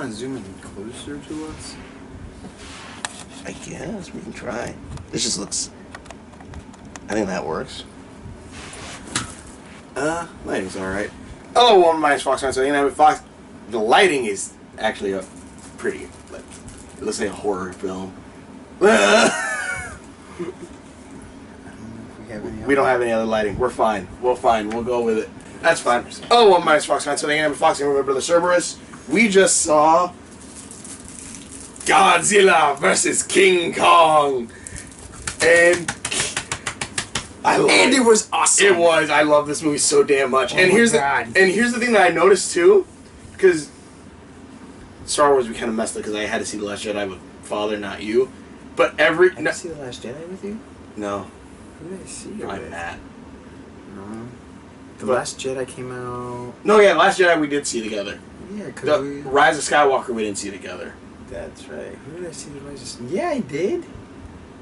want to zoom in closer to us? I guess we can try. This just looks... I think that works. Lighting's alright. Oh, one of my Fox fans. So, you know, Fox... The lighting is actually a pretty... Like, it looks like a horror film. We don't have any other lighting. We're fine. We'll go with it. That's fine. Oh, one of my Fox fans. So, you know, Fox and Brother Cerberus. We just saw... Godzilla versus King Kong. And... And it was awesome. It was. I love this movie so damn much. And here's the thing that I noticed too, because Star Wars we kind of messed up because I had to see The Last Jedi with Father, not you. But Did I see The Last Jedi with you? No. Who did I see it I'm with? Matt. No. The Last Jedi came out. No, yeah, Last Jedi we did see together. Yeah, because Rise of Skywalker we didn't see together. That's right. Who did I see the Rise of? Yeah, I did.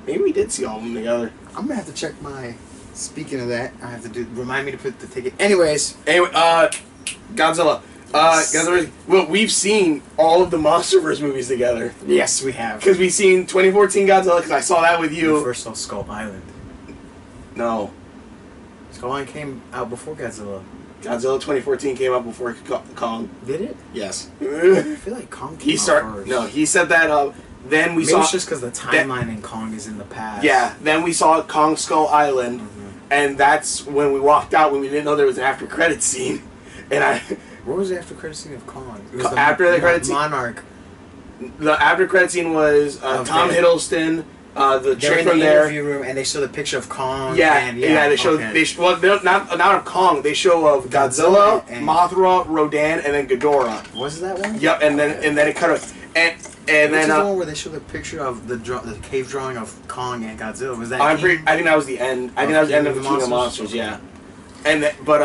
Maybe we did see all of them together. I'm gonna have to check my. Speaking of that, I have to remind me to put the ticket. Anyways, Godzilla. Godzilla. Well, we've seen all of the Monsterverse movies together. Yes, we have. Because we've seen 2014 Godzilla. Because I saw that with you. We first saw Skull Island. No. Skull Island came out before Godzilla. Godzilla 2014 came out before Kong. Did it? Yes. I feel like Kong came out first. No, he set that up. Then we saw. Maybe it's just because the timeline in Kong is in the past. Yeah. Then we saw Kong Skull Island. And that's when we walked out when we didn't know there was an after credit scene. And what was the after credit scene of Kong? It was after the credit scene. Monarch. The after credit scene was Tom Hiddleston, the chick from the there. Interview room, and they show the picture of Kong. Yeah, they show. Okay. Well, not of Kong. They show of Godzilla, Mothra, Rodan, and then Ghidorah. Was it that one? Yep, and then it kind of and then the one where they show the picture of the cave drawing of Kong and Godzilla. Was that? I think that was the end. I think that was the end of the King of Monsters. Yeah, and but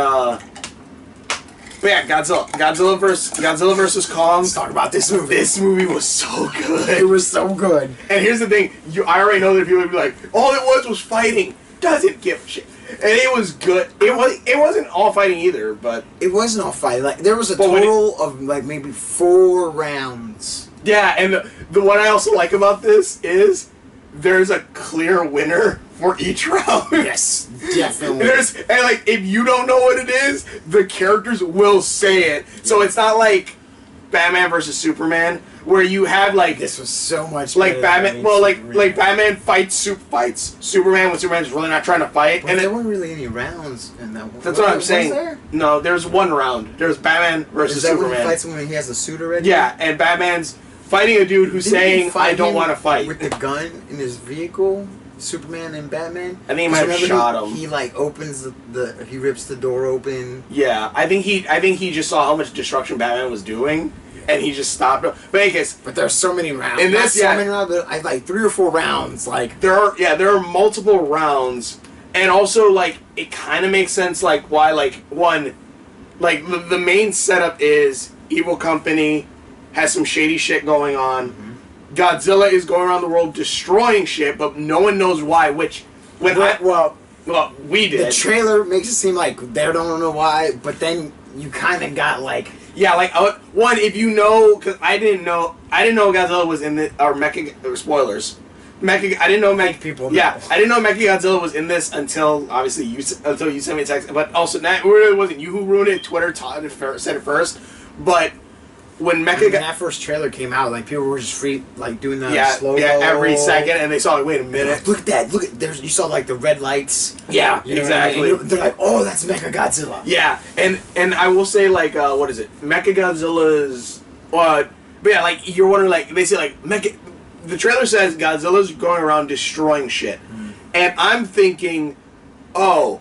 yeah, Godzilla versus Kong. Let's talk about this movie. This movie was so good. It was so good. And here's the thing: I already know that people would be like, "All it was fighting." Doesn't give a shit. And it was good. It wasn't all fighting either, but it wasn't all fighting. Like there was a total of like maybe 4 rounds. Yeah, and the one I also like about this is there's a clear winner for each round. Yes, definitely. And like if you don't know what it is, the characters will say it. So it's not like Batman versus Superman where you have like this was so much like Batman. Well, like Batman fights Superman when Superman's really not trying to fight. And there weren't really any rounds in that one. That's what I'm saying. There? No, there's one round. There's Batman versus Superman. When he fights when he has the suit already? Yeah, and Batman's fighting a dude who's saying, "I don't want to fight." With the gun in his vehicle, Superman and Batman. I think he might have shot him. He like opens he rips the door open. Yeah, I think he just saw how much destruction Batman was doing. And he just stopped. But there's so many rounds. In this, so many rounds. I like 3 or 4 rounds. Like there are multiple rounds, and also like it kind of makes sense. Like why the main setup is Evil Company has some shady shit going on. Mm-hmm. Godzilla is going around the world destroying shit, but no one knows why. Well, we did. The trailer makes it seem like they don't know why, but then you kind of got like. Yeah, like one, if you know, because I didn't know Godzilla was in the spoilers. I didn't know people. Yeah, I didn't know Mechagodzilla was in this until obviously you sent me a text. But also, it really wasn't you who ruined it. Twitter said it first. But when that first trailer came out, like people were just doing the slow every second, and they saw like, wait a minute, like, look at that, you saw like the red lights. Yeah, you know exactly. I mean? They're like, oh, that's Mechagodzilla. Yeah, and I will say like, what is it? Mechagodzilla's. But yeah, like you're wondering, like they say like the trailer says Godzilla's going around destroying shit, and I'm thinking, oh,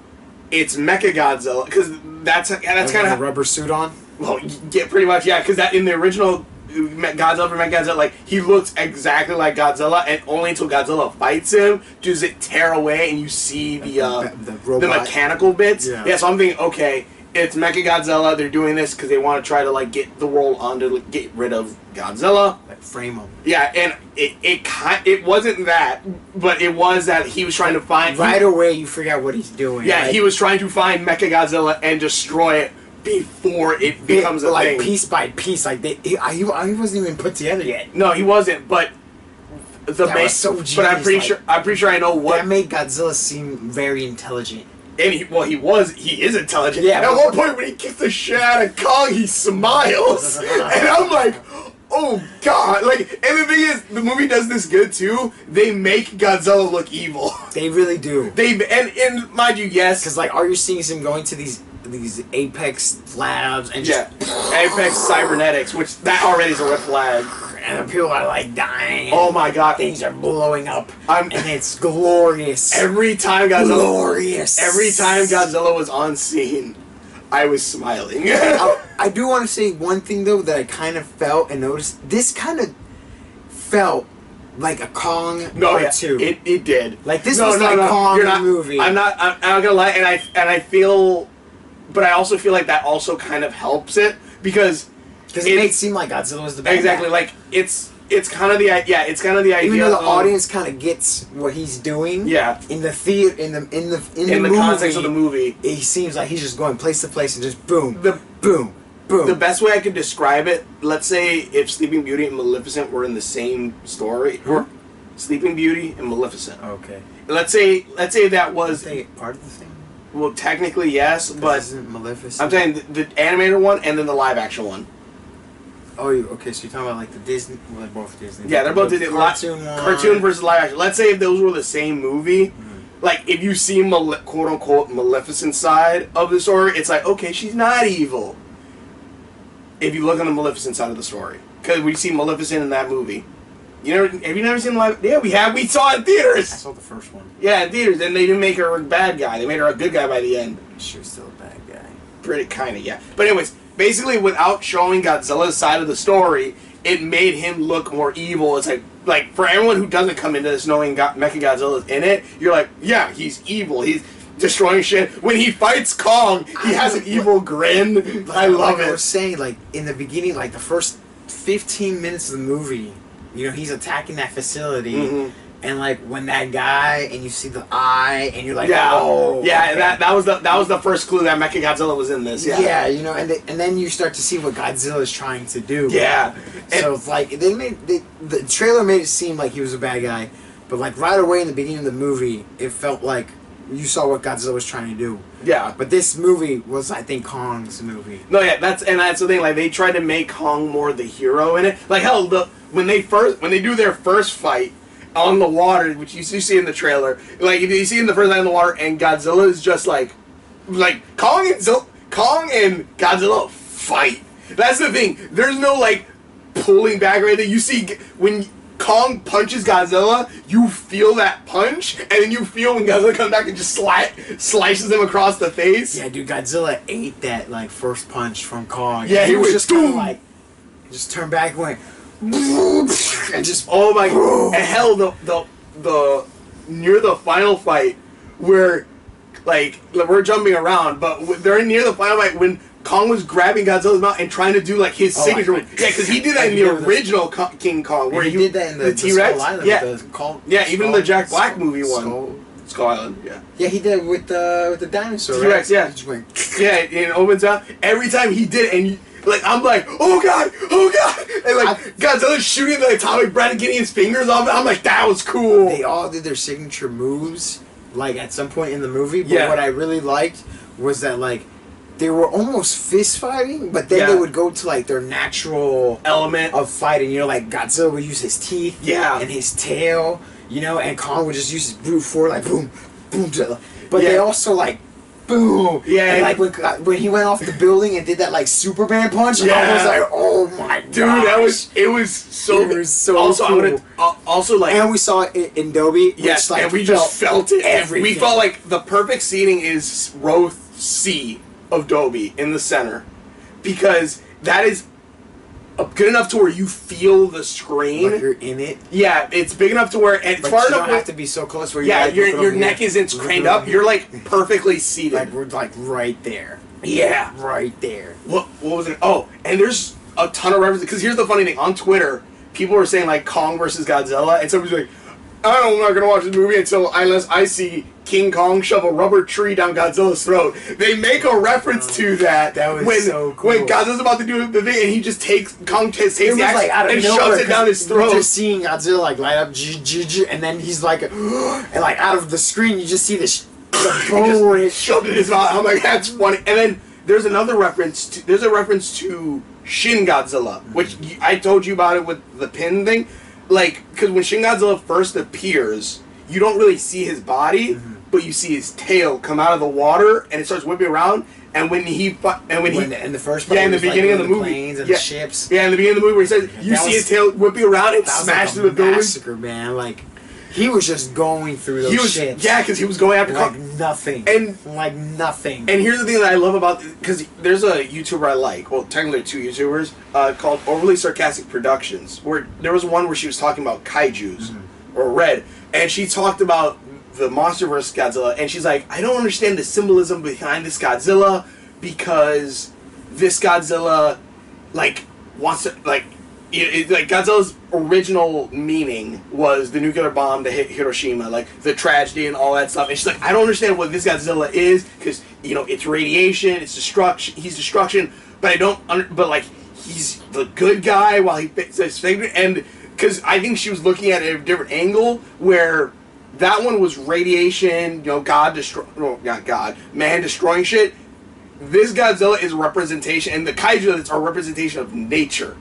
it's Mechagodzilla because that's kind of a rubber suit on. Well, yeah, pretty much, yeah, because that in the original Godzilla for Mechagodzilla, like he looks exactly like Godzilla, and only until Godzilla fights him does it tear away, and you see the mechanical bits. Yeah, so I'm thinking, okay, it's Mechagodzilla. They're doing this because they want to try to like get the world on to like, get rid of Godzilla, like frame him. Yeah, and it wasn't that, but it was that he was trying to find right away. You figure out what he's doing. Yeah, he was trying to find Mechagodzilla and destroy it. before it becomes a thing. Piece by piece, like he wasn't even put together yet. No, he wasn't. But that was so genius. But I'm pretty sure I know what that made Godzilla seem very intelligent. And he is intelligent. Yeah. At one point when he kicks the shit out of Kong, he smiles, and I'm like, oh god! Like, and the thing is, the movie does this good too. They make Godzilla look evil. They really do. And mind you, yes, because like all you're seeing is him going to these Apex labs and just Apex cybernetics, which that already is a red flag. And the people are like dying. Oh my god! Things are blowing up, and it's glorious. Every time Godzilla was on scene, I was smiling. I do want to say one thing though that I kind of felt and noticed. This kind of felt like a Kong part 2. It did. Like this was like Kong the movie. I'm not gonna lie, and I feel, but I also feel like that also kind of helps it because it made it seem like Godzilla was the bad guy. Like it's kind of the idea. Even though the audience kind of gets what he's doing. Yeah. In the theater, in the movie, context of the movie, it seems like he's just going place to place and just boom, boom. The best way I could describe it, let's say if Sleeping Beauty and Maleficent were in the same story, or Sleeping Beauty and Maleficent. Okay. Let's say that was. Are they part of the thing? Well, technically yes, but isn't Maleficent? I'm saying the animated one and then the live action one. Oh, okay. So you're talking about like the Disney? Well, they're both Disney. Yeah, they're both Disney. Cartoon versus live action. Let's say if those were the same movie, like if you see quote unquote Maleficent side of the story, it's like okay, she's not evil. If you look on the Maleficent side of the story, because we see Maleficent in that movie. Have you never seen the live? Yeah, we have. We saw it in theaters. I saw the first one. Yeah, in theaters, and they didn't make her a bad guy. They made her a good guy by the end. She was still a bad guy. Pretty kind of, yeah. But anyways, basically, without showing Godzilla's side of the story, it made him look more evil. It's like for everyone who doesn't come into this knowing Mechagodzilla's in it, you're like, yeah, he's evil. He's destroying shit. When he fights Kong, he has an evil grin. I love it. I was saying, like in the beginning, like the first 15 minutes of the movie. He's attacking that facility, and like when that guy, and you see the eye, and you're like, oh, yeah, okay. that was the first clue that Mechagodzilla was in this. Yeah, and then you start to see what Godzilla is trying to do. Yeah, so it's like the trailer made it seem like he was a bad guy, but like right away in the beginning of the movie, it felt like you saw what Godzilla was trying to do. Yeah, but this movie was, I think, Kong's movie. No, yeah, that's the thing. Like they tried to make Kong more the hero in it. Like hell, when they do their first fight on the water, which you see in the trailer, like if you see in the first night in the water, and Godzilla is just like Kong and Godzilla fight. That's the thing. There's no like pulling back right there. You see when Kong punches Godzilla, you feel that punch, and then you feel when Godzilla comes back and just slices him across the face. Yeah, dude, Godzilla ate that like first punch from Kong. Yeah, he was just kind of like just turned back and went and just oh my god. And hell, the near the final fight where like we're jumping around, but they're near the final fight when Kong was grabbing Godzilla's mouth and trying to do like his signature move. Yeah, because he did that in the original King Kong, where he did that in the T-Rex. Skull Island. Yeah, even in the Jack Black movie one. Skull Island. Yeah. Yeah, he did it with the dinosaur. T-Rex. Right? Yeah. He just went. Yeah, and it opens up every time he did it, and like I'm like, oh god, and like Godzilla's shooting the atomic breath and getting his fingers off it. I'm like, that was cool. They all did their signature moves, like at some point in the movie. But what I really liked was that like they were almost fist fighting, but then they would go to like their natural element of fighting. Like Godzilla would use his teeth, and his tail, and Kong would just use his brute force, like boom, boom. But they also like. Boom! Yeah, and like when he went off the building and did that like Superman punch, I was like, "Oh my god, dude!" It was so also, cool. Also, like, and we saw it in Dolby. Yes, like, and we just felt it. Everything. We felt like the perfect seating is row C of Dolby in the center, because that is good enough to where you feel the screen. Like you're in it. Yeah, it's big enough to where it's far enough. You don't have to be so close where your neck isn't craned up. You're like perfectly seated. Like we're like right there. Yeah, right there. What was it? Oh, and there's a ton of references. Because here's the funny thing: on Twitter, people were saying like Kong versus Godzilla, and somebody's like, I'm not gonna watch this movie unless I see King Kong shove a rubber tree down Godzilla's throat. They make a reference to that. That was so cool. When Godzilla's about to do the thing, and he just takes the axe like and shoves it down his throat. You're just seeing Godzilla like light up, and then he's like, and like out of the screen, you just see the bone shoved in his mouth. I'm like, that's funny. And then there's another reference. There's a reference to Shin Godzilla, which I told you about it with the pin thing. Like, because when Shin Godzilla first appears, you don't really see his body, but you see his tail come out of the water, and it starts whipping around. And when in the first part, in the beginning of the movie, planes and the ships, in the beginning of the movie, where he says you see his tail whipping around and smash through the building. Massacre, man! Like he was just going through those ships. Yeah, because he was going after nothing, like nothing. And here's the thing that I love about because there's a YouTuber I like. Well, technically two YouTubers called Overly Sarcastic Productions. Where there was one where she was talking about kaiju's or Red, and she talked about the Monsterverse Godzilla, and she's like, I don't understand the symbolism behind this Godzilla because this Godzilla like wants to like Godzilla's original meaning was the nuclear bomb to hit Hiroshima, like the tragedy and all that stuff. And she's like, I don't understand what this Godzilla is because it's radiation, it's destruction, he's destruction, but I don't. But like he's the good guy while he says and because I think she was looking at it at a different angle where. That one was radiation, man destroying shit. This Godzilla is a representation, and the kaiju are a representation of nature.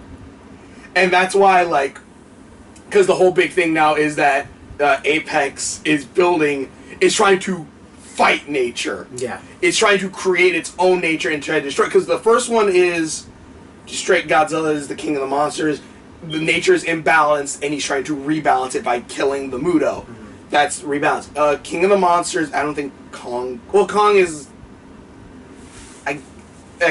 And that's why, because the whole big thing now is that Apex is trying to fight nature. Yeah. It's trying to create its own nature and try to destroy it. Because the first one is straight Godzilla is the king of the monsters. The nature is imbalanced, and he's trying to rebalance it by killing the Muto. That's rebalance. King of the Monsters, I don't think Kong... Well, Kong is... I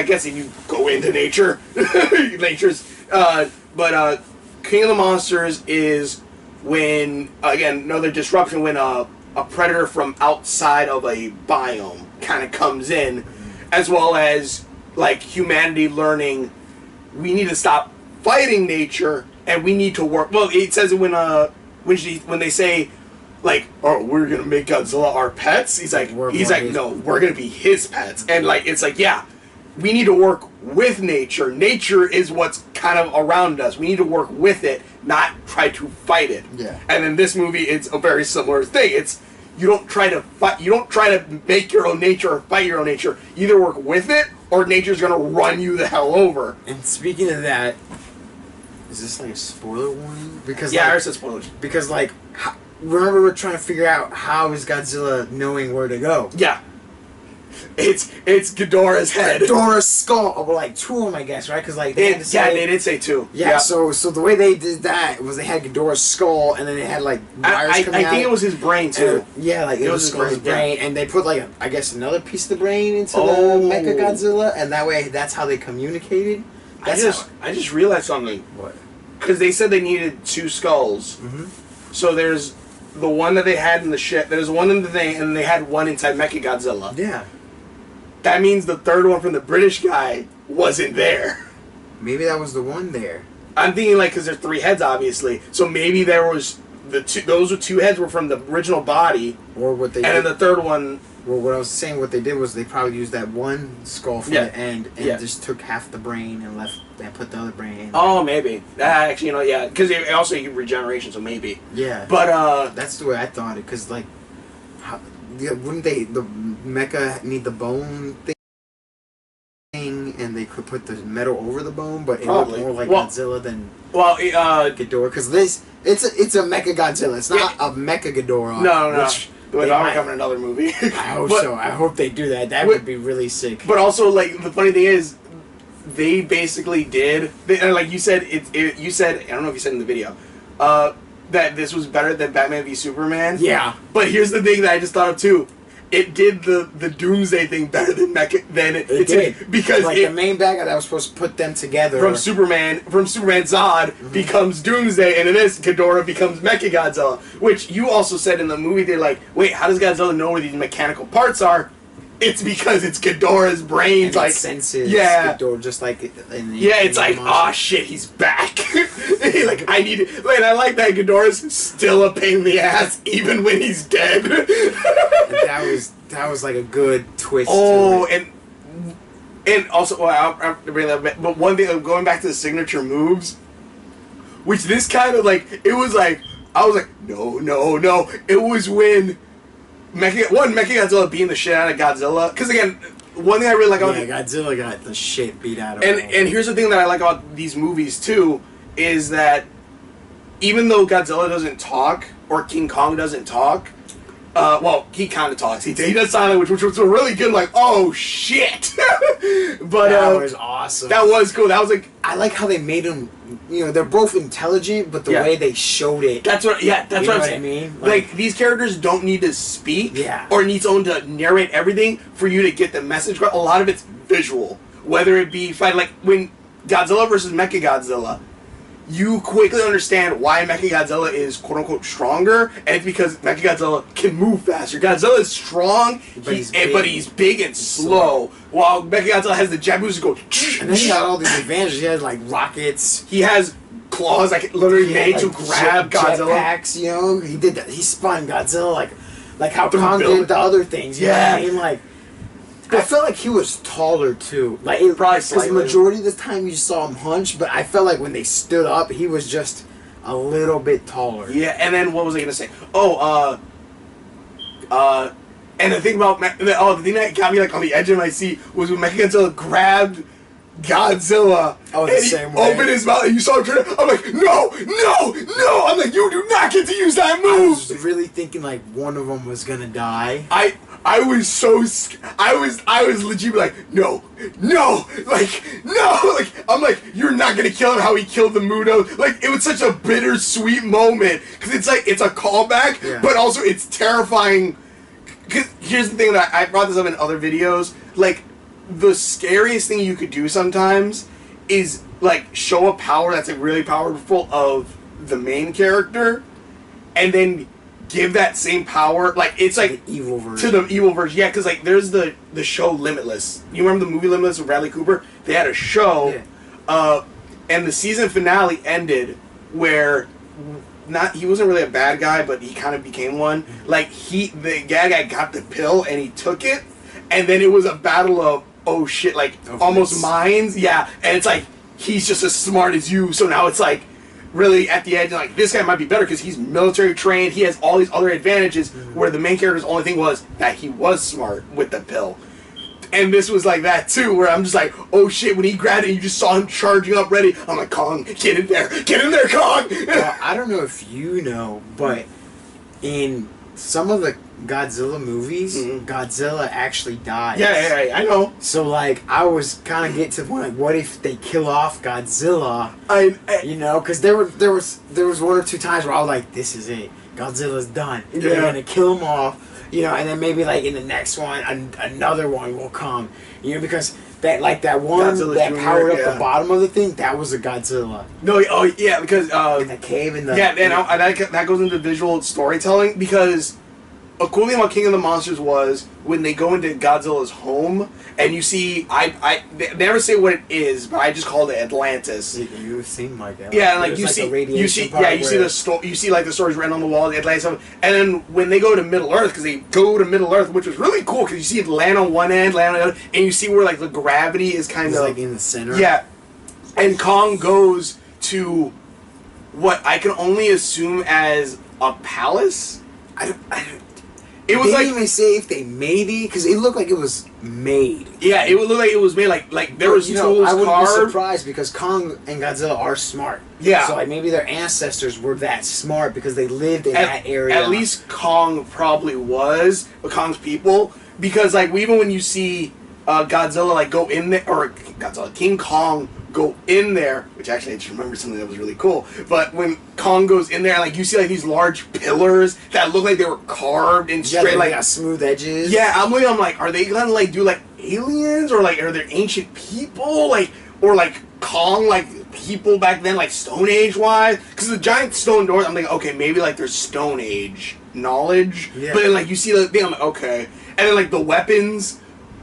guess if you go into nature, nature's... But King of the Monsters is when, again, another disruption, when a predator from outside of a biome kind of comes in, as well as, humanity learning, we need to stop fighting nature, and we need to work... Well, it says it when they say... oh, we're gonna make Godzilla our pets. He's like, no, we're gonna be his pets. And it's yeah, we need to work with nature. Nature is what's kind of around us. We need to work with it, not try to fight it. Yeah. And in this movie, it's a very similar thing. It's you don't try to fight. You don't try to make your own nature or fight your own nature. You either work with it, or nature's gonna run you the hell over. And speaking of that, is this a spoiler warning? Because I already said spoilers. Because remember, we're trying to figure out how is Godzilla knowing where to go. Yeah. It's Ghidorah's head. Ghidorah's skull. Oh, well, two of them, I guess, right? Because they had to say, they did say two. Yeah. So the way they did that was they had Ghidorah's skull, and then they had wires coming out. I think it was his brain too. It was his brain, and they put I guess another piece of the brain into the Mecha Godzilla, and that way that's how they communicated. I just realized something. What? Because they said they needed two skulls. Mm-hmm. So there's the one that they had in the ship. There's one in the thing, and they had one inside Mechagodzilla. Yeah. That means the third one from the British guy wasn't there. Maybe that was the one there. I'm thinking because there's three heads, obviously. So maybe there was those two heads were from the original body. Or what they. And then the third one. Well, what I was saying, what they did was they probably used that one skull from the end and just took half the brain and put the other brain in. Oh, maybe. Actually, because it also you regeneration, so maybe. Yeah. But that's the way I thought it, because wouldn't the mecha need the bone thing, and they could put the metal over the bone, but it looked more like Godzilla than Ghidorah, because it's a Mecha Godzilla. It's not a Mecha Ghidorah. No. But that would come in another movie. I hope so. I hope they do that. That would be really sick. But also, the funny thing is, they basically did. You said, you said, I don't know if you said in the video, that this was better than Batman v Superman. Yeah. But here's the thing that I just thought of too. It did the Doomsday thing better than it did. Because the main bad guy that was supposed to put them together. From Superman Zod becomes Doomsday, and in this, Ghidorah becomes Mechagodzilla. Which you also said in the movie, they're wait, how does Godzilla know where these mechanical parts are? It's because it's Ghidorah's brain. And it senses Ghidorah just in the it's oh shit, he's back. like, I need it. Like, I like that Ghidorah's still a pain in the ass, even when he's dead. that was like a good twist. Oh, and also, well, I'll bring that back. But one thing, going back to the signature moves, which this kind of like, it was like, I was like, no. It was when Mechagodzilla beating the shit out of Godzilla. Because again, one thing I really like about Godzilla got the shit beat out of him. And here's the thing that I like about these movies too, is that even though Godzilla doesn't talk, or King Kong doesn't talk, well, he kind of talks. He does sign language, which was really good. Like, oh shit! But that was awesome. That was cool. That was like, I like how they made him. You know, they're both intelligent, but the way they showed it. That's what. Yeah, that's what I'm saying. I mean? Like these characters don't need to speak, or need someone to narrate everything for you to get the message. A lot of it's visual. Whether it be fight, like when Godzilla versus Mechagodzilla, you quickly understand why Mechagodzilla is quote-unquote stronger, and it's because Mechagodzilla can move faster. Godzilla is strong, but he's big and slow, while Mechagodzilla has the jab moves to go... And then he had all these advantages. He had, like, rockets. He has claws, like, literally made to grab Godzilla. Jetpacks, you know? He did that. He spun Godzilla, like how Kong did the other things. You know what I mean? Like... I felt like he was taller too. Like probably slightly. Because the majority of the time you saw him hunch, but I felt like when they stood up, he was just a little bit taller. Yeah, and then what was I gonna say? Oh, and the thing about the thing that got me like on the edge of my seat was when Mechagodzilla grabbed Godzilla and he opened his mouth and you saw him turn. I'm like, no! I'm like, you do not get to use that move. I was really thinking like one of them was gonna die. I was so I was legit like no, like no, like I'm like you're not gonna kill him how he killed the Mudo. Like it was such a bittersweet moment because it's like it's a callback, but also it's terrifying. Because here's the thing that I brought this up in other videos. Like the scariest thing you could do sometimes is like show a power that's like really powerful of the main character, and then give that same power, like it's like the evil version. To the evil version, yeah. Because like there's the show Limitless. You remember the movie Limitless with Bradley Cooper? They had a show, and the season finale ended where he wasn't really a bad guy, but he kind of became one. Like the guy got the pill and he took it, and then it was a battle of almost minds, and it's like he's just as smart as you. So now it's like. Really, at the edge, like, this guy might be better because he's military trained, he has all these other advantages, where the main character's only thing was that he was smart with the pill. And this was like that, too, where I'm just like, oh shit, when he grabbed it, you just saw him charging up ready. I'm like, Kong, get in there, Kong! Well, I don't know if you know, but in some of the Godzilla movies, Godzilla actually dies. Yeah, I know. So, like, I was kind of getting to the point, like, what if they kill off Godzilla? You know, because there was one or two times where I was like, this is it. Godzilla's done. They're going to kill him off, you know, and then maybe, like, in the next one, another one will come. You know, because that one Godzilla that Jr., powered up the bottom of the thing, that was a Godzilla. No, because... in the cave, in the... Yeah, and that goes into visual storytelling, because... A cool thing about King of the Monsters was when they go into Godzilla's home and you see, they never say what it is, but I just called it Atlantis. You seem like that. Yeah, like you see like the stories written on the wall, the Atlantis, and then when they go to Middle Earth, because they go to Middle Earth, which was really cool because you see it land on one end, land on the other, and you see where like the gravity is kind of like in the center. Yeah, and Kong goes to what I can only assume as a palace. It was like, even say if they made it, because it looked like it was made. Yeah, it would look like it was made like there was tools carved. I wouldn't be surprised because Kong and Godzilla are smart. Yeah. So like maybe their ancestors were that smart because they lived in that area. At least Kong probably was, but Kong's people, because like even when you see Godzilla like go in there, or King Kong go in there, which actually I just remember something that was really cool. But when Kong goes in there, like you see like these large pillars that look like they were carved and straight, like got smooth edges. Yeah, I'm like, are they gonna like do like aliens, or like are there ancient people, like, or like Kong like people back then, like Stone Age wise? Because the giant stone doors, I'm thinking, okay, maybe like there's Stone Age knowledge. Yeah. But then like you see the thing, I'm like, okay, and then like the weapons.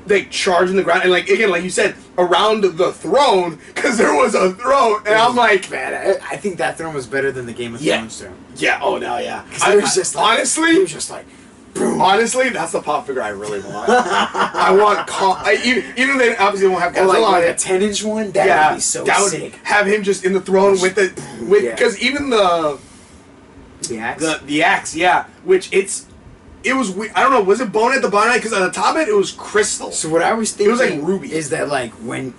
like charging the ground, and like again, like you said, around the throne, because there was a throne, and I'm like, man, I think that throne was better than the Game of Thrones throne. Yeah. Oh no, yeah. I was just like, honestly, it was just like. Boom. Honestly, that's the pop figure I really want. I want even they obviously won't have Godzilla on it. A 10-inch one, that would be so sick. Have him just in the throne with because even the axe, the axe, yeah, which it was I don't know, was it bone at the bottom? Because at the top of it was crystal. So what I was thinking, it was like ruby. Is that like when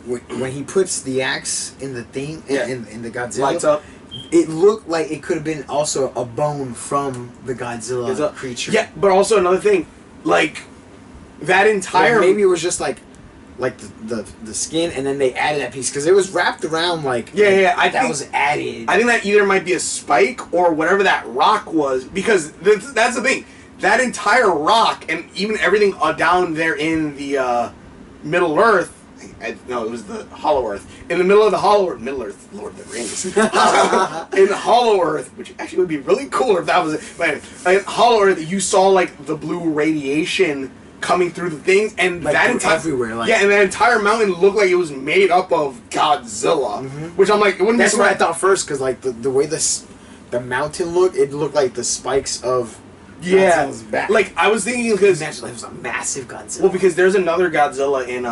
he puts the axe in the thing in the Godzilla, lights up. It looked like it could have been also a bone from the Godzilla creature. Yeah, but also another thing, like that entire maybe it was just like the skin, and then they added that piece because it was wrapped around like I think was added. I think that either might be a spike or whatever that rock was, because that's the thing. That entire rock and even everything down there in the Middle Earth. No, it was the Hollow Earth. In the middle of the Hollow Earth, Middle Earth, Lord of the Rings. In the Hollow Earth, which actually would be really cooler if that was it. But in Hollow Earth, you saw like the blue radiation coming through the things, and like that entire everywhere. Like, and that entire mountain looked like it was made up of Godzilla. Which I'm like, it wouldn't. That's what I thought first, because like the way the mountain looked, it looked like the spikes of. Godzilla's back. Like I was thinking because imagine it was a massive Godzilla. Well, because there's another Godzilla in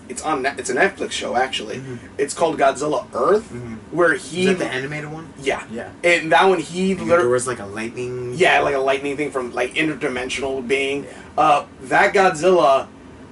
it's a Netflix show actually. It's called Godzilla Earth, where he is that the animated one? Yeah. And that one there was like a lightning. Yeah, like a lightning thing from like interdimensional being. Yeah. That Godzilla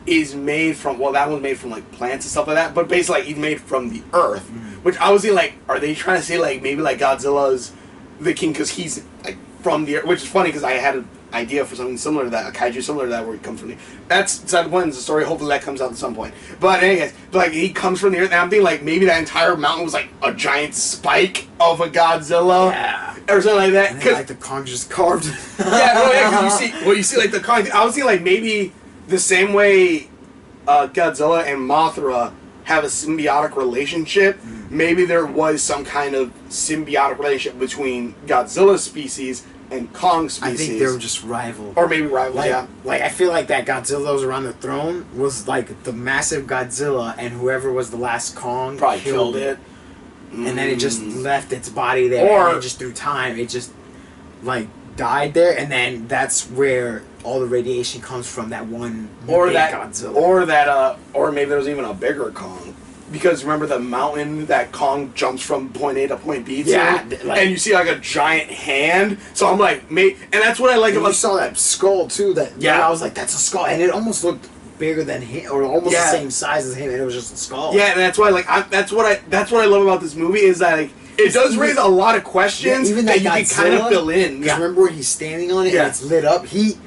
is made from that one's made from like plants and stuff like that. But basically, like, he's made from the Earth, which I was thinking like, are they trying to say like maybe like Godzilla's the king because he's like from the Earth, which is funny because I had an idea for something similar to that, a kaiju similar to that, where he comes from the. That's side one's the story. Hopefully that comes out at some point. But anyways, like he comes from the Earth, and I'm thinking like maybe that entire mountain was like a giant spike of a Godzilla, or something like that. Because like the Kong just carved. Because you see like the Kong. I was thinking like maybe the same way Godzilla and Mothra have a symbiotic relationship. Maybe there was some kind of symbiotic relationship between Godzilla's species and Kong species. I think they were just rivals. Or maybe rivals, Like, I feel like that Godzilla was around the throne was like the massive Godzilla, and whoever was the last Kong probably killed it. And then it just left its body there, and just through time, it just, like, died there, and then that's where all the radiation comes from, that one Godzilla. Or maybe there was even a bigger Kong. Because remember the mountain that Kong jumps from point A to point B to? Yeah. And you see like a giant hand. So I'm like, and that's what I like about... You saw that skull too, I was like, that's a skull. And it almost looked bigger than him, or almost the same size as him, and it was just a skull. Yeah, and that's why that's what I love about this movie, is that like, it does raise a lot of questions even that you can kind of fill in. Because remember where he's standing on it and it's lit up? The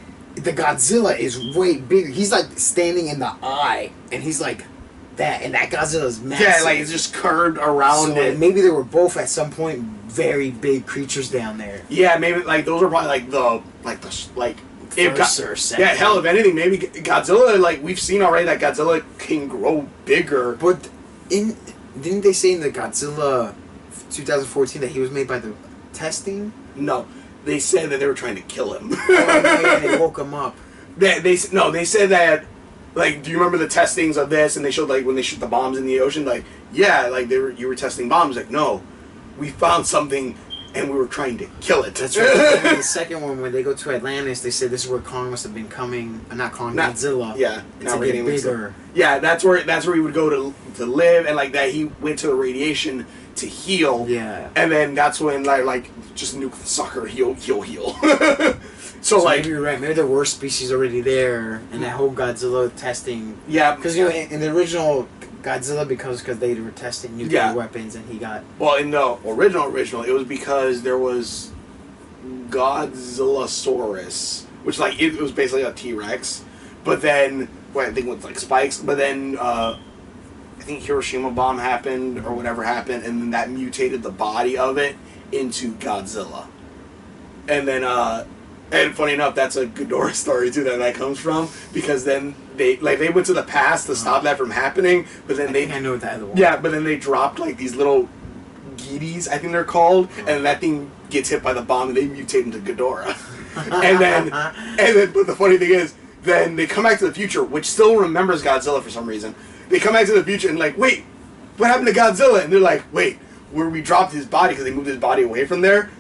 Godzilla is way bigger. He's like standing in the eye, and he's like... and that Godzilla's massive. Yeah, like it's just curved around it. Maybe they were both at some point very big creatures down there. Yeah, maybe like those are probably first or second. Yeah, hell, if anything, maybe Godzilla. Like we've seen already that Godzilla can grow bigger. But didn't they say in the Godzilla 2014 that he was made by the testing? No, they said that they were trying to kill him. They woke him up. They said that. Like, do you remember the testings of this? And they showed, like, when they shoot the bombs in the ocean, like, yeah, like, you were testing bombs. Like, no, we found something, and we were trying to kill it. That's right. And the second one, when they go to Atlantis, they said this is where Kong must have been coming. Godzilla. Yeah, now we're getting bigger. Yeah, that's where he would go to live, and like that he went to the radiation to heal. Yeah. And then that's when like just nuke the sucker. Heal. So like, maybe you're right. Maybe there were species already there, and that whole Godzilla testing. Yeah, because in the original Godzilla, because they were testing nuclear weapons, and he got. Well, in the original, it was because there was Godzillasaurus, which like it was basically a T-Rex, but then I think with like spikes, but then I think Hiroshima bomb happened or whatever happened, and then that mutated the body of it into Godzilla, and then. And funny enough, that's a Ghidorah story too that comes from, because then they went to the past to stop that from happening, but then I know that other one. Yeah, but then they dropped like these little Geeties, I think they're called, and that thing gets hit by the bomb and they mutate into Ghidorah. and then but the funny thing is then they come back to the future, which still remembers Godzilla for some reason. They come back to the future and like, wait, what happened to Godzilla? And they're like, wait, where we dropped his body because they moved his body away from there.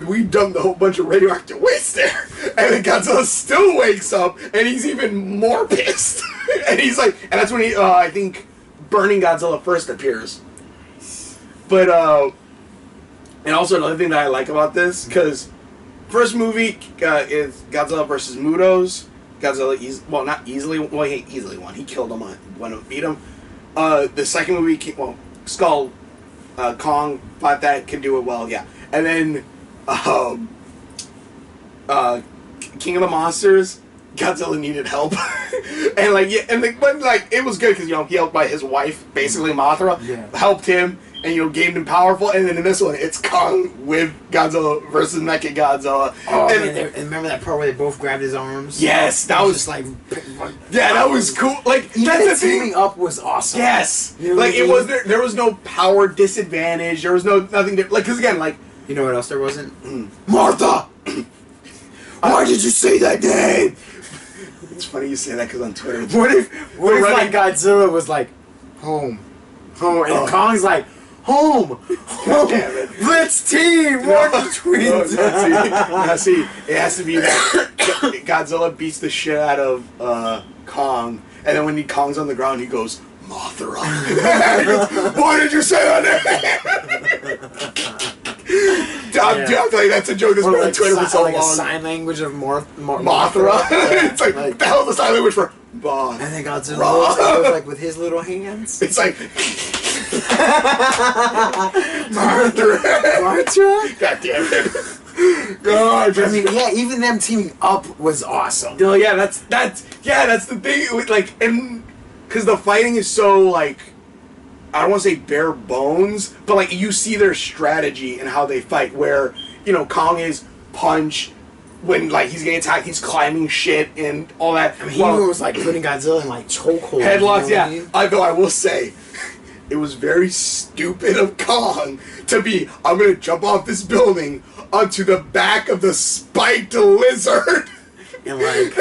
We dumped a whole bunch of radioactive waste there. And then Godzilla still wakes up and he's even more pissed. And he's like, and that's when he, I think, Burning Godzilla first appears. But, and also another thing that I like about this, because first movie is Godzilla versus Mutos. Godzilla, not easily, well, he easily won. He killed him when he beat him. The second movie, Skull, Kong, thought that could do it well, yeah. And then, King of the Monsters, Godzilla needed help. And like, yeah, and like, but like, it was good because, he helped by his wife, basically Mothra, helped him, and gained him powerful. And then in this one, it's Kong with Godzilla versus Mecha Godzilla. Oh, and remember that part where they both grabbed his arms? Yes, that was just like, yeah, that was cool. Like, that's the teaming up was awesome. Yes, like it was there was no power disadvantage. There was nothing to, like, because again, like, you know what else there wasn't? Martha. Why did you say that name? It's funny you say that because on Twitter. What if like Godzilla was like, home, and Kong's like, home. Damn it. Let's team. War between them. See, it has to be that Godzilla beats the shit out of Kong, and then when Kong's on the ground, he goes, Mothra. He goes, why did you say that name? I'm telling you, that's a joke that's been on Twitter for so long. A sign language of Mothra. It's like, what the hell is the sign language for Mothra? And then Godzilla goes like with his little hands. It's like Mothra. God damn it. God, I mean, yeah, even them teaming up was awesome. No, yeah, that's the thing. Like, and because the fighting is so like, I don't want to say bare bones, but like you see their strategy and how they fight. Where Kong is punch when like he's getting attacked, he's climbing shit and all that. I mean, he was like putting Godzilla in like chokeholds. Headlocks, yeah. Although I will say, it was very stupid of Kong to be, I'm gonna jump off this building onto the back of the spiked lizard. And like,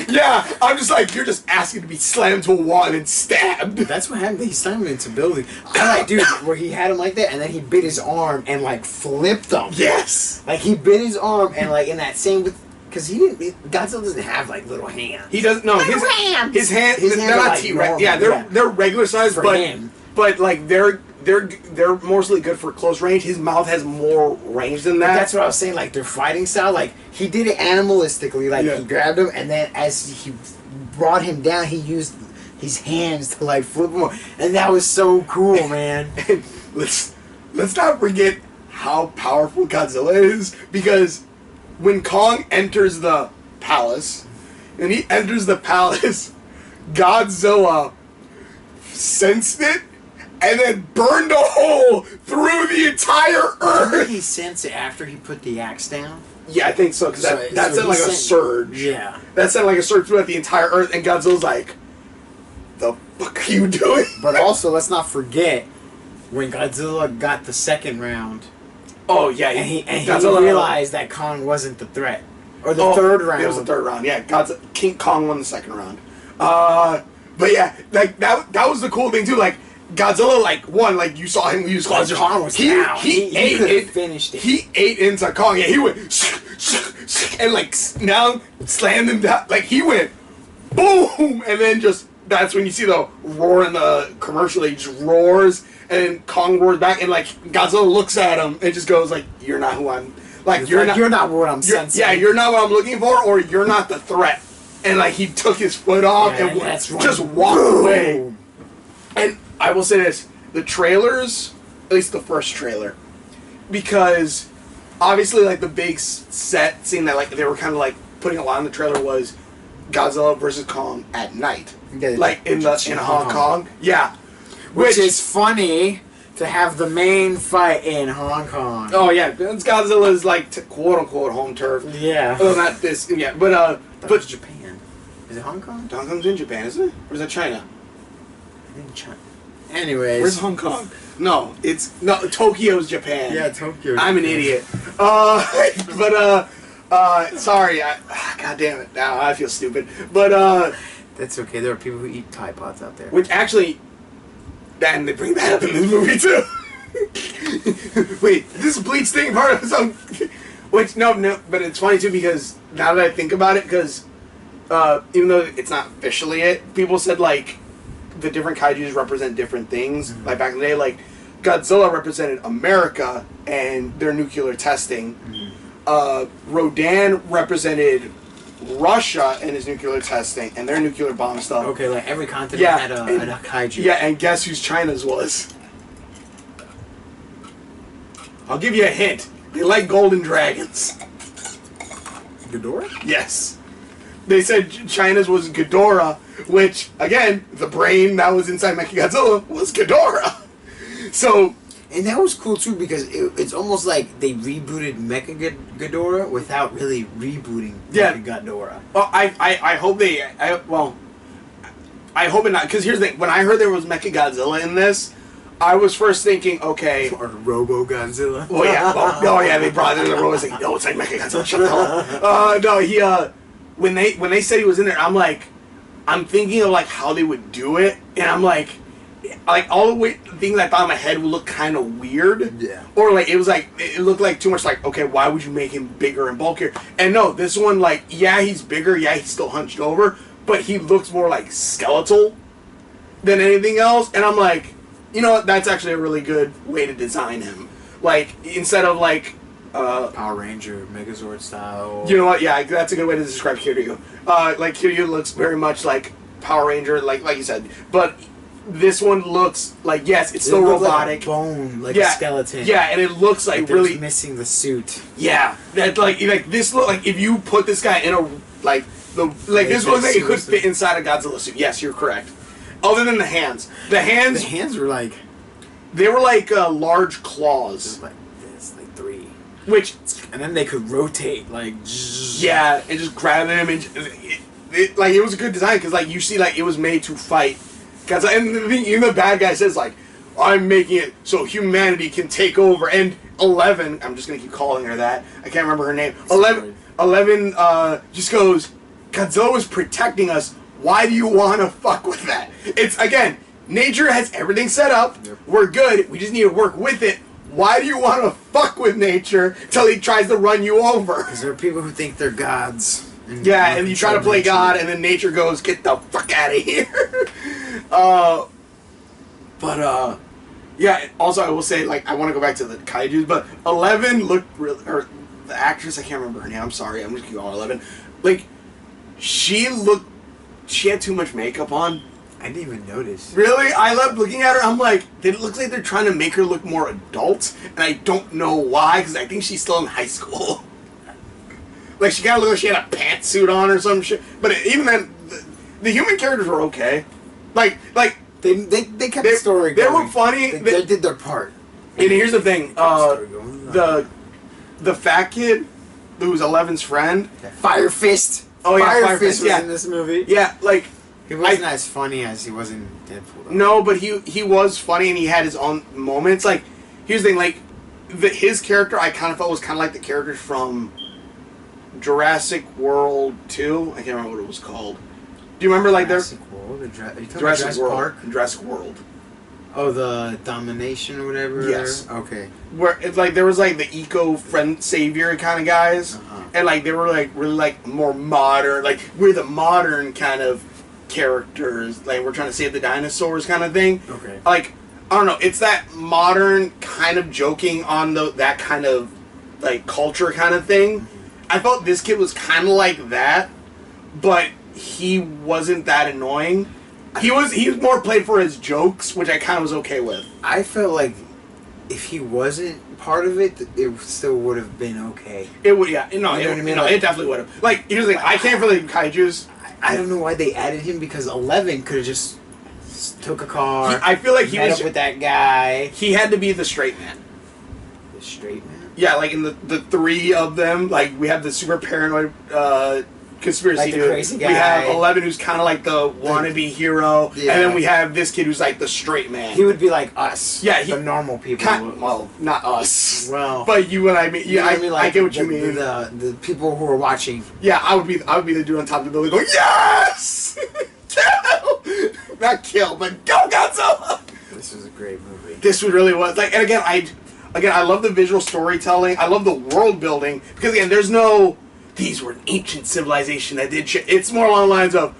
yeah, I'm just like, you're just asking to be slammed to a wall and stabbed. That's what happened. He slammed him into building. I like, dude, where he had him like that, and then he bit his arm and like flipped him. Yes, like he bit his arm and like in that same, because Godzilla doesn't have like little hands. He doesn't. No, his hands. They're not T-Rex. Yeah, they're regular size, but like they're mostly good for close range. His mouth has more range than that. But that's what I was saying. Like their fighting style, like he did it animalistically. Like he grabbed him, and then as he brought him down, he used his hands to like flip him, and that was so cool, man. And let's not forget how powerful Godzilla is, because when Kong enters the palace, Godzilla sensed it. And then burned a hole through the entire earth. Did he sense it after he put the axe down? Yeah, I think so. Because that sent like a surge. Yeah. That sent like a surge throughout the entire earth. And Godzilla's like, the fuck are you doing? But also, let's not forget, when Godzilla got the second round. Oh, yeah. And he realized that Kong wasn't the threat. Or the third round. It was the third round, yeah. King Kong won the second round. But yeah, like that was the cool thing too. Like, Godzilla, like, won, like, you saw him use Godzilla. Kong was down. He ate it. Finished it. He ate into Kong. Yeah, he went, and, like, now slammed him down. Like, he went, boom! And then just, that's when you see the roar in the commercial. He just roars, and then Kong roars back, and, like, Godzilla looks at him and just goes, like, you're not who I'm, like, you're not what I'm sensing. Yeah, you're not what I'm looking for, or you're not the threat. And, like, he took his foot off and just walked away. And I will say this, the trailers, at least the first trailer, because obviously like the big set scene that like they were kind of like putting a lot in the trailer was Godzilla versus Kong at night. Yeah, like in Hong Kong. Yeah. Which is funny to have the main fight in Hong Kong. Oh yeah, it's Godzilla's like quote unquote home turf. Yeah. Oh, not this. Yeah, but it's Japan. Is it Hong Kong? Hong Kong's in Japan, isn't it? Or is that China? In China. Anyways. Where's Hong Kong? No, Tokyo's Japan. Yeah, Tokyo. I'm an idiot. But Sorry. God damn it. Now I feel stupid. But, That's okay. There are people who eat Tide Pods out there. which actually, and they bring that up in this movie too. Wait, this Bleach thing part of some... Which, no, but it's funny too because now that I think about it, because even though it's not officially it, people said, like, the different kaijus represent different things. Mm-hmm. Like, back in the day, like, Godzilla represented America and their nuclear testing. Mm-hmm. Rodan represented Russia and his nuclear testing and their nuclear bomb stuff. Okay, like, every continent had a kaiju. Yeah, and guess whose China's was? I'll give you a hint. They like golden dragons. Ghidorah? Yes. They said China's was Ghidorah, which, again, the brain that was inside Mechagodzilla was Ghidorah. So... And that was cool, too, because it's almost like they rebooted Mechagodzilla without really rebooting Mechagodzilla. Well, I hope they... I hope it not, because here's the thing. When I heard there was Mechagodzilla in this, I was first thinking, okay... Or Robo-Godzilla. Well, yeah. Oh, yeah, they brought in the Robo. Like, no, it's like Mechagodzilla. Shut the hell up. No, he... When they said he was in there, I'm like... I'm thinking of, like, how they would do it, and I'm like... Like, all the things I thought in my head would look kind of weird. Yeah. Or, like, it was like... It looked like too much, like, okay, why would you make him bigger and bulkier? And no, this one, like, yeah, he's bigger. Yeah, he's still hunched over. But he looks more, like, skeletal than anything else. And I'm like... You know what? That's actually a really good way to design him. Like, instead of, like... Power Ranger, Megazord style. You know what? Yeah, that's a good way to describe Kiryu. Like, Kiryu looks very much like Power Ranger, like you said. But this one looks like, yes, it's still robotic. Like a bone, like a skeleton. Yeah, and it looks like really... missing the suit. Yeah. That, like this look like if you put this guy in a... this looks like it could fit inside a Godzilla suit. Yes, you're correct. Other than the hands. The hands were like... They were like large claws. Like this, like 3. And then they could rotate, like... Yeah, and just grab him, and it was a good design, because, like, you see, like, it was made to fight. And even the bad guy says, like, I'm making it so humanity can take over, and 11, I'm just going to keep calling her that, I can't remember her name, 11 just goes, Godzilla was protecting us, why do you want to fuck with that? It's, again, nature has everything set up, we're good, we just need to work with it. Why do you want to fuck with nature till he tries to run you over? Because there are people who think they're gods. And you try to play God, and then nature goes, get the fuck out of here. Yeah, also I will say, like, I want to go back to the kaijus, but 11 looked really, or the actress, I can't remember her name, I'm sorry, I'm just going to call her 11. Like, she had too much makeup on. I didn't even notice. Really? I loved looking at her. I'm like, it looks like they're trying to make her look more adult, and I don't know why, because I think she's still in high school. Like, she kind of looked like she had a pantsuit on or some shit. But even then, the human characters were okay. Like they kept the story going. They were funny. They did their part. And here's the thing: the fat kid who was 11's friend, Fire Fist. Oh yeah, Fire Fist was in this movie. Yeah, like. He wasn't as funny as he was in Deadpool, though. No, but he was funny, and he had his own moments. Like, here's the thing, like, his character I kind of felt was kind of like the characters from Jurassic World 2. I can't remember what it was called. Do you remember, like, Jurassic World? Are you talking Jurassic World. Park? Jurassic World. Oh, the Domination or whatever? Yes. Okay. Where, it's like, there was, like, the eco-friend savior kind of guys, and, like, they were, like, really, like, more modern. Like, we're the modern kind of characters, like we're trying to save the dinosaurs kind of thing. Okay. Like, I don't know, it's that modern kind of joking on that kind of like culture kind of thing. Mm-hmm. I felt this kid was kind of like that, but he wasn't that annoying. He was more played for his jokes, which I kind of was okay with. I felt like if he wasn't part of it, it still would have been okay. It would, yeah. No, you know what I mean? It definitely would have. Like, here's the thing, I can't really kaijus. I don't know why they added him, because 11 could have just took a car. I feel like he was up with that guy. He had to be the straight man. The straight man? Yeah, like in the 3 of them, like we have the super paranoid conspiracy like the dude. crazy guy. We have 11, who's kind of like the wannabe hero, and then we have this kid who's like the straight man. He would be like us. Yeah, the normal people. Well, not us. Well, but you and I mean. Yeah, I get what you mean. The people who are watching. Yeah, I would be the dude on top of the building going, yes, kill, not kill, but go Godzilla. This was a great movie. This really was like, and again, I love the visual storytelling. I love the world building because again, there's no. These were an ancient civilization that did shit. It's more along the lines of,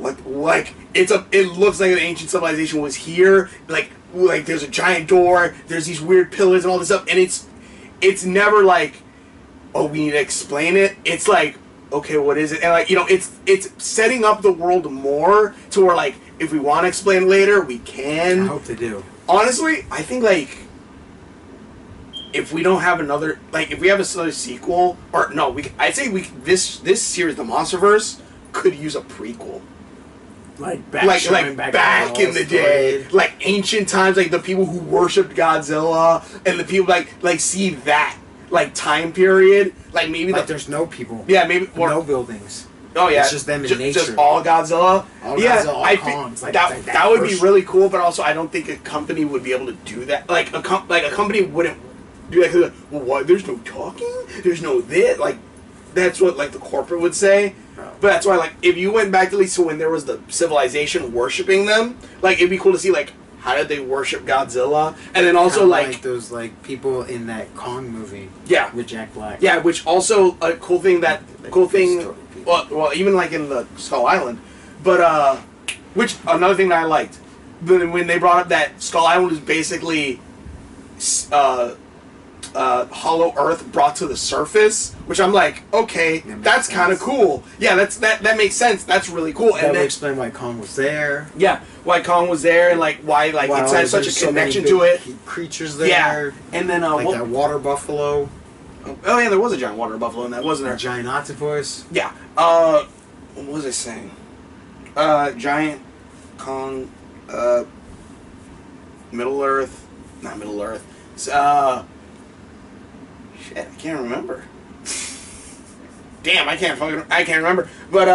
like it looks like an ancient civilization was here. Like there's a giant door. There's these weird pillars and all this stuff, and it's never like, oh, we need to explain it. It's like, okay, what is it? And like, it's setting up the world more to where like, if we want to explain it later, we can. I hope they do. Honestly, I think like, if we don't have another, like, if we have another sequel, or no, I'd say this series, the Monsterverse, could use a prequel. Like back in the day, like ancient times, like the people who worshipped Godzilla, and the people like see that like time period, like maybe like there's no people, maybe no buildings. Oh yeah, it's just them in nature. Just all Godzilla. Godzilla, all Kongs. Like that would be really cool, but also I don't think a company would be able to do that. Like a company wouldn't. Well, why? There's no talking. There's no this. Like, that's what like the corporate would say. Oh. But that's why, like, if you went back to at least to when there was the civilization worshiping them, like, it'd be cool to see like how did they worship Godzilla, and then also like those like people in that Kong movie. Yeah, with Jack Black. Yeah, which also a cool thing. Well, even like in the Skull Island, but which another thing that I liked when they brought up that Skull Island is basically. Hollow Earth brought to the surface, which I'm like, okay, that's kind of cool. Yeah, that makes sense. That's really cool. That would explain why Kong was there. Yeah, why Kong was there, and like why it has such a connection to it. Creatures there. Yeah, and then like that water buffalo. Oh yeah, there was a giant water buffalo in that, wasn't there? A giant octopus. Yeah. What was I saying? Giant Kong. Middle Earth. Not Middle Earth. Shit, I can't remember. Damn, I can't remember. But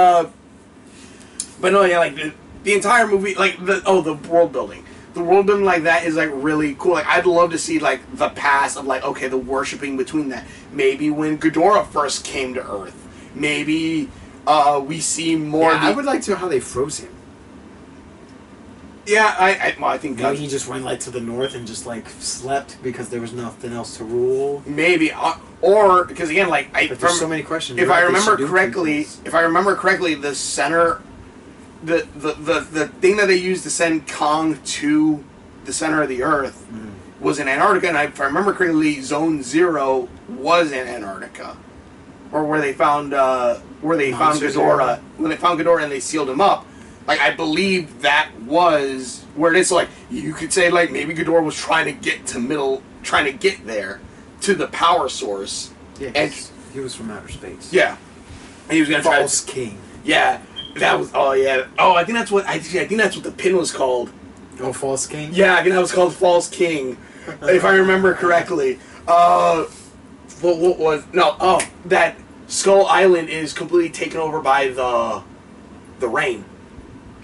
no, yeah, like the entire movie, like the world building. The world building like that is like really cool. Like I'd love to see like the past of like, okay, the worshipping between that. Maybe when Ghidorah first came to Earth. Maybe we see more. Yeah, I would like to know how they froze him. Yeah, I think maybe he just went like to the north and just like slept because there was nothing else to rule. Maybe, or because again, like there's so many questions. If I remember correctly, the center, the thing that they used to send Kong to the center of the Earth was in Antarctica, and if I remember correctly, Zone 0 was in Antarctica, or where they found Ghidorah. When they found Ghidorah and they sealed him up. Like, I believe that was where it is. So, like, you could say, like, maybe Ghidorah was trying to get there to the power source. Yeah, and he was from outer space. Yeah. And he was going to try False King. Yeah. That was, oh, yeah. Oh, I think that's what the pin was called. Oh, False King? Yeah, I think that was called False King, if I remember correctly. That Skull Island is completely taken over by the rain.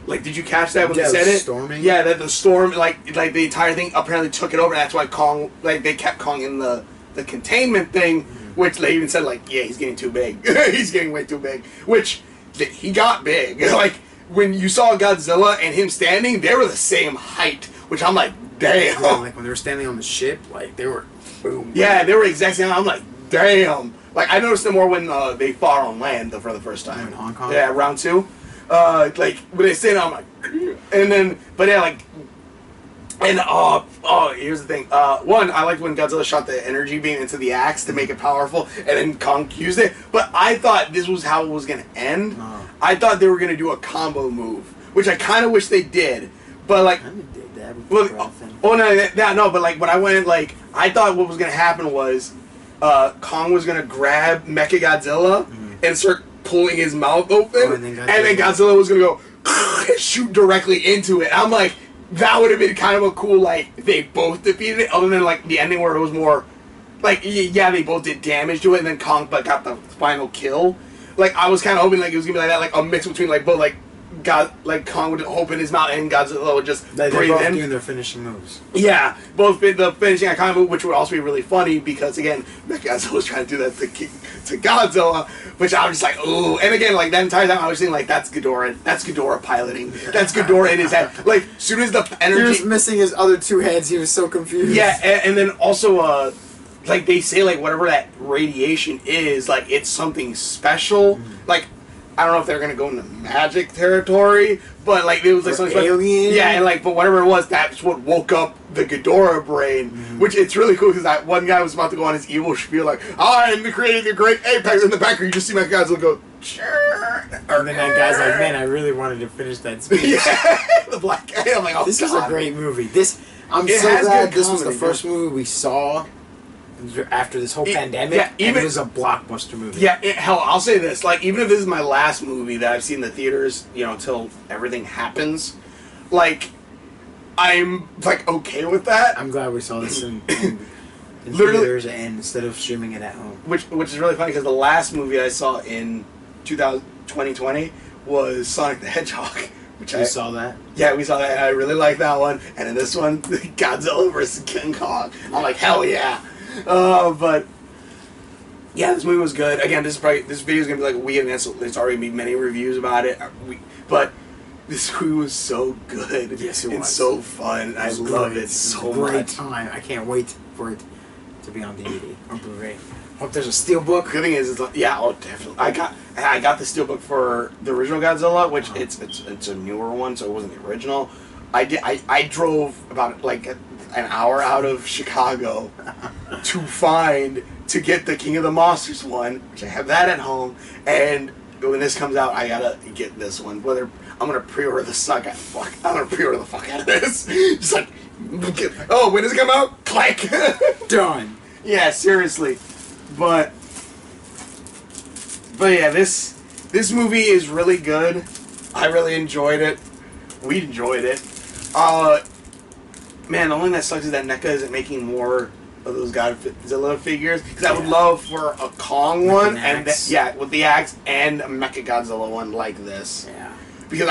Like, did you catch that when they said it? Storming? Yeah, that the storm, like the entire thing apparently took it over. And that's why Kong, like, they kept Kong in the containment thing, which they even said, like, yeah, he's getting too big. He's getting way too big. Which, he got big. Like, when you saw Godzilla and him standing, they were the same height, which I'm like, damn. Yeah, like, when they were standing on the ship, like, they were, boom. Yeah, they were exact same. I'm like, damn. Like, I noticed it more when they fought on land for the first time. In Hong Kong? Yeah, round 2. Like, when they stand, I'm like, and then, but yeah, like, and, here's the thing. One, I liked when Godzilla shot the energy beam into the axe to make it powerful, and then Kong used it, but I thought this was how it was going to end. Oh. I thought they were going to do a combo move, which I kind of wish they did, but, like, I did that but, like, when I went, like, I thought what was going to happen was, Kong was going to grab Mechagodzilla and start pulling his mouth open, and then Godzilla was gonna go and shoot directly into it. I'm like, that would have been kind of a cool, like, they both defeated it, other than, like, the ending where it was more, like, yeah, they both did damage to it, and then Kong got the final kill. like I was kind of hoping like it was gonna be like that, like a mix between like both like Kong would open his mouth and Godzilla would just they're breathe both in. doing their finishing moves. Yeah, both the finishing iconic move, which would also be really funny because again, Godzilla was trying to do that to Godzilla, which I was just like, ooh. And again, like that entire time I was thinking like that's Ghidorah piloting, that's Ghidorah in his head. Like as soon as the energy, he was missing his other two heads, he was so confused. Yeah, and then also like they say like whatever that radiation is, like it's something special. Like I don't know if they're gonna go into magic territory, but like it was like something alien. Yeah, and like but whatever it was, that's what woke up the Ghidorah brain. Which it's really cool because that one guy was about to go on his evil spiel like, I am creating the great apex. In the background, you just see my guys will go. Sure. And then that guy's like, man, I really wanted to finish that speech. Yeah, the black guy. I'm like, oh, this is a great movie. I'm it so glad this comedy, was the first movie we saw after this whole pandemic. Yeah, even and it was a blockbuster movie. Yeah, hell, I'll say this: like, even if this is my last movie that I've seen in the theaters, you know, until everything happens, like, I'm like okay with that. I'm glad we saw this in theaters and instead of streaming it at home. Which is really funny because the last movie I saw in 2020 was Sonic the Hedgehog. Which I saw that? Yeah, we saw that, and I really liked that one. And in this one, Godzilla versus King Kong. I'm like, hell yeah! But yeah, this movie was good. Again, this video is gonna be like a week, and there's already been many reviews about it. But this movie was so good. Yes, it was. It's so fun. I love it so much. Great time. I can't wait for it to be on DVD or Blu-ray. Hope there's a steelbook. Good thing is, yeah, oh definitely. I got the steelbook for the original Godzilla, which it's a newer one, so it wasn't the original. I drove about like an hour out of Chicago to get the King of the Monsters one, which I have that at home. And when this comes out, I gotta get this one. Whether I'm gonna pre-order the fuck out of this. Just like, oh, when does it come out? Click. Done. Yeah, seriously. But yeah, this movie is really good. I really enjoyed it. We enjoyed it. Man, the only thing that sucks is that NECA isn't making more of those Godzilla figures. Because I would love for a Kong one, and with the axe, and a Mecha Godzilla one like this. Yeah. Because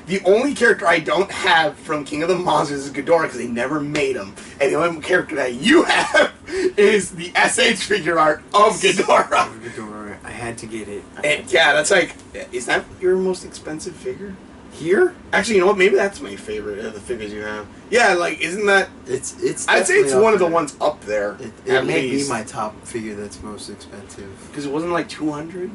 the only character I don't have from King of the Monsters is Ghidorah because they never made him. And the only character that you have is the SH figure art of Ghidorah. I had to get it. Yeah, that's like, is that your most expensive figure? Here? Actually, you know what? Maybe that's my favorite of the figures you have. Yeah, like, isn't that... It's. I'd say it's one of the ones up there. It may be my top figure that's most expensive. Because it wasn't like 200.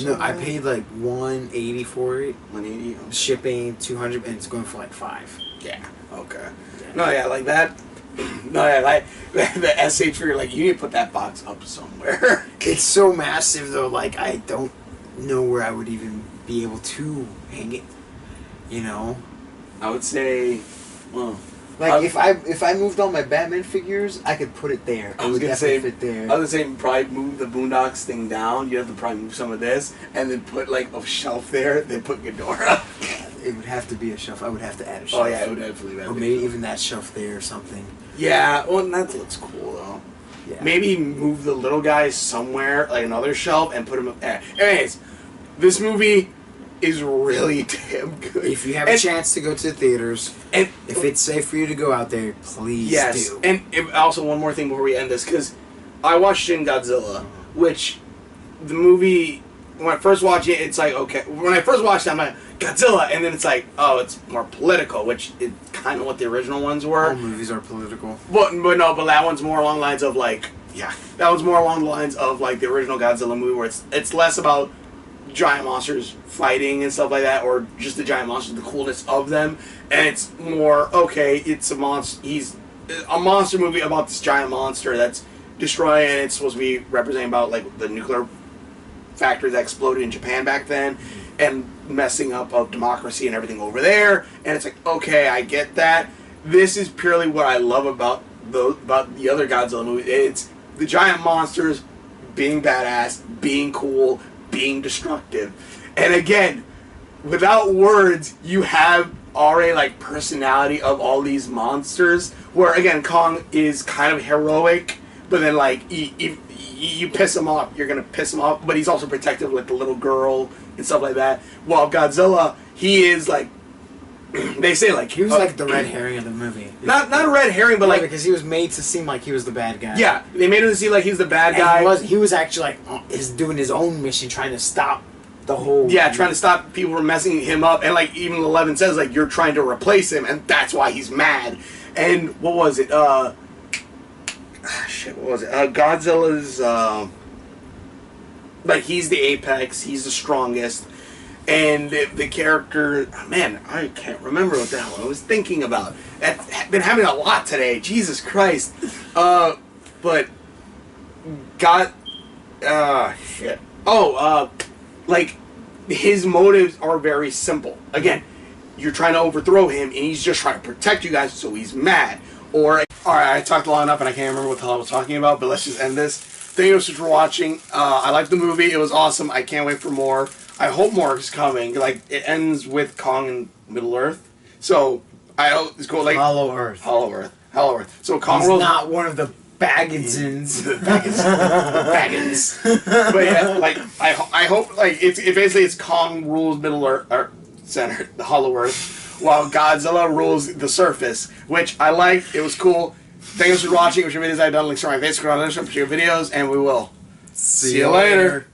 No, I paid like $180 for it. $180. Okay. Shipping $200, and it's going for like $5. Yeah. Okay. Yeah. No, yeah, like that. No, yeah, like the SH figure. Like you need to put that box up somewhere. It's so massive though. Like I don't know where I would even be able to hang it. You know. I would say, well. Like if I moved all my Batman figures, I could put it there. I was gonna say fit there. I was gonna say probably move the Boondocks thing down. You have to probably move some of this and then put like a shelf there. Then put Ghidorah. It would have to be a shelf. I would have to add a shelf. Oh yeah, it would definitely be. Or maybe even that shelf there or something. Yeah, well that looks cool though. Yeah. Maybe move the little guys somewhere like another shelf and put them up there. Anyways, this movie is really damn good. If you have a chance to go to the theaters, and if it's safe for you to go out there, please do. And also one more thing before we end this, because I watched Shin Godzilla, which the movie, when I first watched it, it's like, okay, when I first watched it, I'm like, Godzilla, and then it's like, oh, it's more political, which is kind of what the original ones were. All movies are political. But that one's more along the lines of like, that one's more along the lines of like the original Godzilla movie, where it's less about giant monsters fighting and stuff like that, or just the giant monsters, the coolness of them, and it's more it's a monster. He's a monster movie about this giant monster that's destroying, and it's supposed to be representing about like the nuclear factory that exploded in Japan back then, and messing up of democracy and everything over there. And it's like, okay, I get that. This is purely what I love about the other Godzilla movies. It's the giant monsters being badass, being cool, being destructive. And again, without words, you have already like personality of all these monsters, where again Kong is kind of heroic, but then like you piss him off, you're gonna piss him off. But he's also protective with the little girl and stuff like that. While Godzilla, he is like, they say like he was like the red herring of the movie. Not a red herring, but like because he was made to seem like he was the bad guy. Yeah, they made him seem like he's the bad guy. He was actually like is doing his own mission, trying to stop the whole. Yeah, trying to stop people from messing him up, and like even 11 says like you're trying to replace him, and that's why he's mad. And what was it? Shit, what was it? Godzilla's like he's the apex, he's the strongest. And the character, man, I can't remember what the hell I was thinking about. I've been having a lot today. Jesus Christ. But shit. Like his motives are very simple. Again, you're trying to overthrow him, and he's just trying to protect you guys, so he's mad. Or, all right, I talked long enough, and I can't remember what the hell I was talking about. But let's just end this. Thank you so much for watching. I liked the movie. It was awesome. I can't wait for more. I hope more is coming. Like it ends with Kong and Middle Earth, so I hope it's cool. Like Hollow Earth. So Kong He's not one of the Bagginsons. Baggins. But yeah, like I hope like it basically it's Kong rules Middle Earth or center the Hollow Earth, while Godzilla rules the surface, which I liked. It was cool. Thanks for watching. Which videos I've done. Links to my Facebook on Instagram for your videos, and we will see you later.